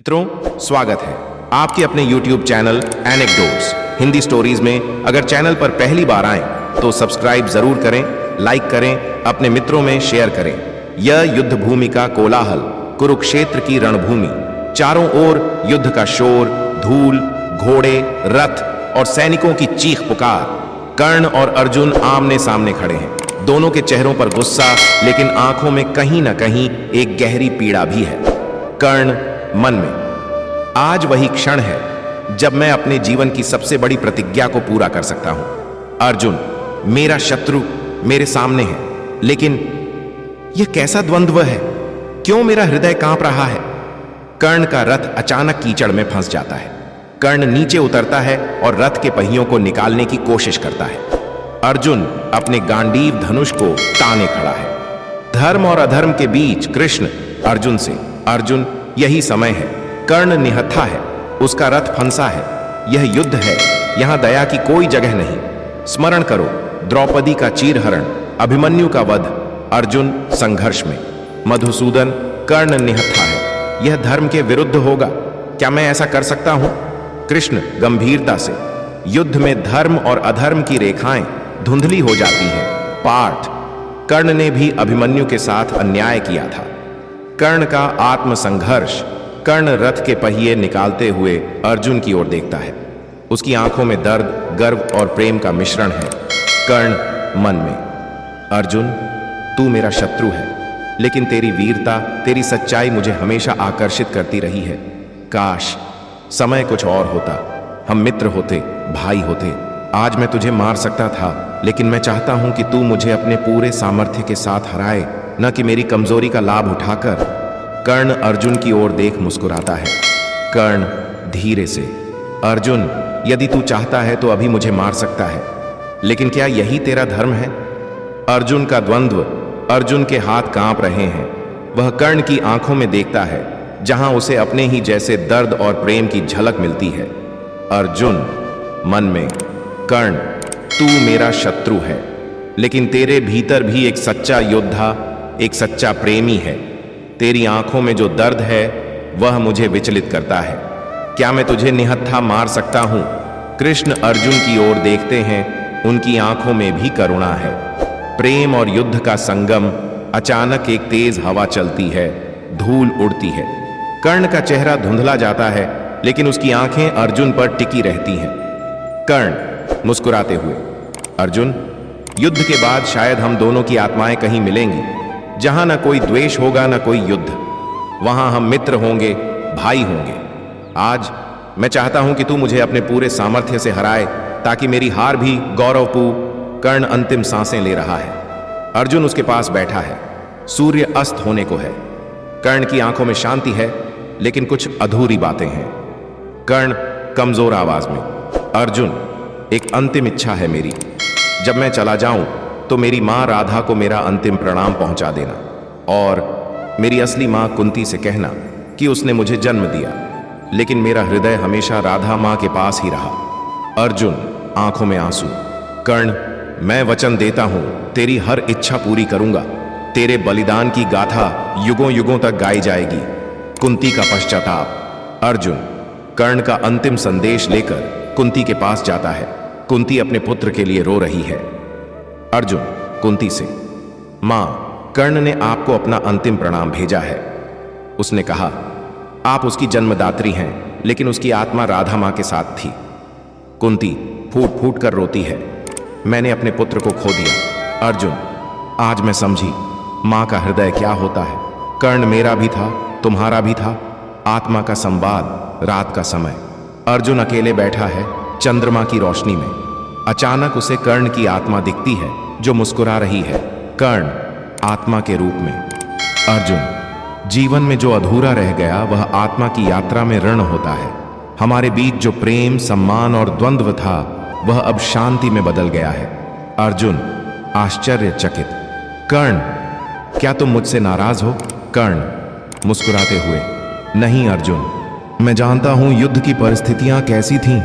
मित्रों, स्वागत है आपके अपने YouTube channel anecdotes Hindi stories में। अगर चैनल पर पहली बार आए तो सब्सक्राइब जरूर करें, लाइक करें, अपने मित्रों में शेयर करें। यह युद्ध भूमि का कोलाहल, कुरुक्षेत्र की रणभूमि, चारों ओर युद्ध का शोर, धूल, घोड़े, रथ और सैनिकों की चीख पुकार। कर्ण और अर्जुन आमने सामने खड़े हैं। दोनों के चेहरों पर गुस्सा, लेकिन आंखों में कहीं ना कहीं एक गहरी पीड़ा भी है। कर्ण मन में, आज वही क्षण है जब मैं अपने जीवन की सबसे बड़ी प्रतिज्ञा को पूरा कर सकता हूं। अर्जुन, मेरा शत्रु मेरे सामने है, लेकिन यह कैसा द्वंद्व है? क्यों मेरा हृदय कांप रहा है? कर्ण का रथ अचानक कीचड़ में फंस जाता है। कर्ण नीचे उतरता है और रथ के पहियों को निकालने की कोशिश करता है। अर्जुन अपने गांडीव धनुष को ताने खड़ा है। धर्म और अधर्म के बीच कृष्ण अर्जुन से, अर्जुन यही समय है। कर्ण निहत्था है, उसका रथ फंसा है। यह युद्ध है, यहां दया की कोई जगह नहीं। स्मरण करो द्रौपदी का चीरहरण, अभिमन्यु का वध। अर्जुन संघर्ष में, मधुसूदन, कर्ण निहत्था है। यह धर्म के विरुद्ध होगा। क्या मैं ऐसा कर सकता हूं? कृष्ण गंभीरता से, युद्ध में धर्म और अधर्म की रेखाएं धुंधली हो जाती हैं। पार्थ, कर्ण ने भी अभिमन्यु के साथ अन्याय किया था। कर्ण का आत्मसंघर्ष। कर्ण रथ के पहिए निकालते हुए अर्जुन की ओर देखता है। उसकी आंखों में दर्द, गर्व और प्रेम का मिश्रण है। कर्ण मन में, अर्जुन तू मेरा शत्रु है, लेकिन तेरी वीरता, तेरी सच्चाई मुझे हमेशा आकर्षित करती रही है। काश समय कुछ और होता, हम मित्र होते, भाई होते। आज मैं तुझे मार सकता था, लेकिन मैं चाहता हूं कि तू मुझे अपने पूरे सामर्थ्य के साथ हराए, न कि मेरी कमजोरी का लाभ उठाकर। कर्ण अर्जुन की ओर देख मुस्कुराता है। कर्ण धीरे से, अर्जुन यदि तू चाहता है तो अभी मुझे मार सकता है, लेकिन क्या यही तेरा धर्म है? अर्जुन का द्वंद्व। अर्जुन के हाथ कांप रहे हैं। वह कर्ण की आंखों में देखता है, जहां उसे अपने ही जैसे दर्द और प्रेम की झलक मिलती है। अर्जुन मन में, कर्ण तू मेरा शत्रु है, लेकिन तेरे भीतर भी एक सच्चा योद्धा, एक सच्चा प्रेमी है। तेरी आंखों में जो दर्द है वह मुझे विचलित करता है। क्या मैं तुझे निहत्था मार सकता हूं? कृष्ण अर्जुन की ओर देखते हैं, उनकी आंखों में भी करुणा है। प्रेम और युद्ध का संगम। अचानक एक तेज हवा चलती है, धूल उड़ती है। कर्ण का चेहरा धुंधला जाता है, लेकिन उसकी आंखें अर्जुन पर टिकी रहती हैं। कर्ण मुस्कुराते हुए, अर्जुन युद्ध के बाद शायद हम दोनों की आत्माएं कहीं मिलेंगी, जहां ना कोई द्वेष होगा, ना कोई युद्ध। वहां हम मित्र होंगे, भाई होंगे। आज मैं चाहता हूं कि तू मुझे अपने पूरे सामर्थ्य से हराए, ताकि मेरी हार भी गौरवपूर्ण। कर्ण अंतिम सांसें ले रहा है। अर्जुन उसके पास बैठा है। सूर्य अस्त होने को है। कर्ण की आंखों में शांति है, लेकिन कुछ अधूरी बातें हैं। कर्ण कमजोर आवाज में, अर्जुन एक अंतिम इच्छा है मेरी। जब मैं चला जाऊं तो मेरी मां राधा को मेरा अंतिम प्रणाम पहुंचा देना, और मेरी असली मां कुंती से कहना कि उसने मुझे जन्म दिया, लेकिन मेरा हृदय हमेशा राधा मां के पास ही रहा। अर्जुन आंखों में आंसू, कर्ण मैं वचन देता हूं तेरी हर इच्छा पूरी करूंगा। तेरे बलिदान की गाथा युगों युगों तक गाई जाएगी। कुंती का पश्चाताप। अर्जुन कर्ण का अंतिम संदेश लेकर कुंती के पास जाता है। कुंती अपने पुत्र के लिए रो रही है। अर्जुन कुंती से, मां कर्ण ने आपको अपना अंतिम प्रणाम भेजा है। उसने कहा आप उसकी जन्मदात्री हैं, लेकिन उसकी आत्मा राधा मां के साथ थी। कुंती फूट फूट कर रोती है, मैंने अपने पुत्र को खो दिया। अर्जुन आज मैं समझी मां का हृदय क्या होता है। कर्ण मेरा भी था, तुम्हारा भी था। आत्मा का संवाद, रात का समय। अर्जुन अकेले बैठा है चंद्रमा की रोशनी में। अचानक उसे कर्ण की आत्मा दिखती है, जो मुस्कुरा रही है। कर्ण आत्मा के रूप में। अर्जुन जीवन में जो अधूरा रह गया वह आत्मा की यात्रा में ऋण होता है। हमारे बीच जो प्रेम, सम्मान और द्वंद्व था वह अब शांति में बदल गया है। अर्जुन आश्चर्यचकित, कर्ण क्या तुम मुझसे नाराज हो? कर्ण मुस्कुराते हुए, नहीं अर्जुन, मैं जानता हूं युद्ध की परिस्थितियां कैसी थीं।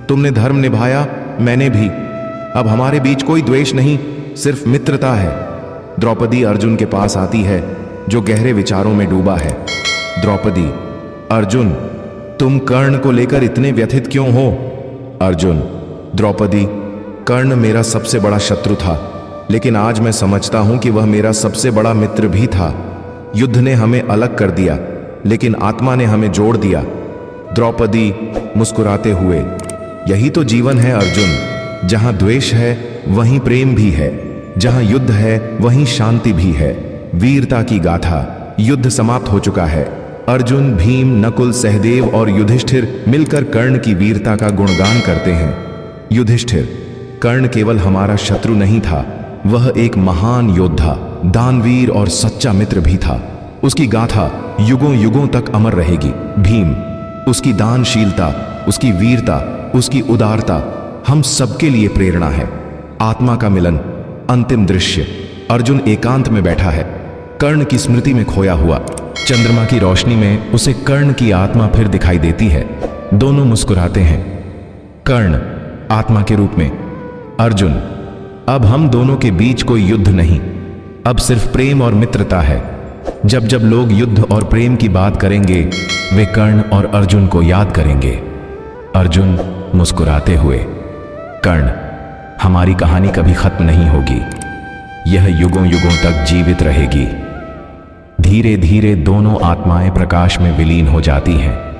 तुमने धर्म निभाया, मैंने भी। अब हमारे बीच कोई द्वेष नहीं, सिर्फ मित्रता है। द्रौपदी अर्जुन के पास आती है, जो गहरे विचारों में डूबा है। द्रौपदी अर्जुन, तुम कर्ण को लेकर इतने व्यथित क्यों हो? अर्जुन, द्रौपदी, कर्ण मेरा सबसे बड़ा शत्रु था, लेकिन आज मैं समझता हूं कि वह मेरा सबसे बड़ा मित्र भी था। युद्ध ने हमें अलग कर दिया, लेकिन आत्मा ने हमें जोड़ दिया। द्रौपदी मुस्कुराते हुए, यही तो जीवन है अर्जुन। जहां द्वेष है वहीं प्रेम भी है, जहां युद्ध है वहीं शांति भी है। वीरता की गाथा। युद्ध समाप्त हो चुका है। अर्जुन, भीम, नकुल, सहदेव और युधिष्ठिर मिलकर कर्ण की वीरता का गुणगान करते हैं। युधिष्ठिर, कर्ण केवल हमारा शत्रु नहीं था, वह एक महान योद्धा, दानवीर और सच्चा मित्र भी था। उसकी गाथा युगों युगों तक अमर रहेगी। भीम, उसकी दानशीलता, उसकी वीरता, उसकी उदारता हम सबके लिए प्रेरणा है। आत्मा का मिलन। अंतिम दृश्य। अर्जुन एकांत में बैठा है, कर्ण की स्मृति में खोया हुआ। चंद्रमा की रोशनी में उसे कर्ण की आत्मा फिर दिखाई देती है। दोनों मुस्कुराते हैं। कर्ण आत्मा के रूप में, अर्जुन, अब हम दोनों के बीच कोई युद्ध नहीं, अब सिर्फ प्रेम और मित्रता है। जब जब लोग युद्ध और प्रेम की बात करेंगे, वे कर्ण और अर्जुन को याद करेंगे। अर्जुन मुस्कुराते हुए, कर्ण, हमारी कहानी कभी खत्म नहीं होगी, यह युगों युगों तक जीवित रहेगी। धीरे धीरे दोनों आत्माएं प्रकाश में विलीन हो जाती हैं।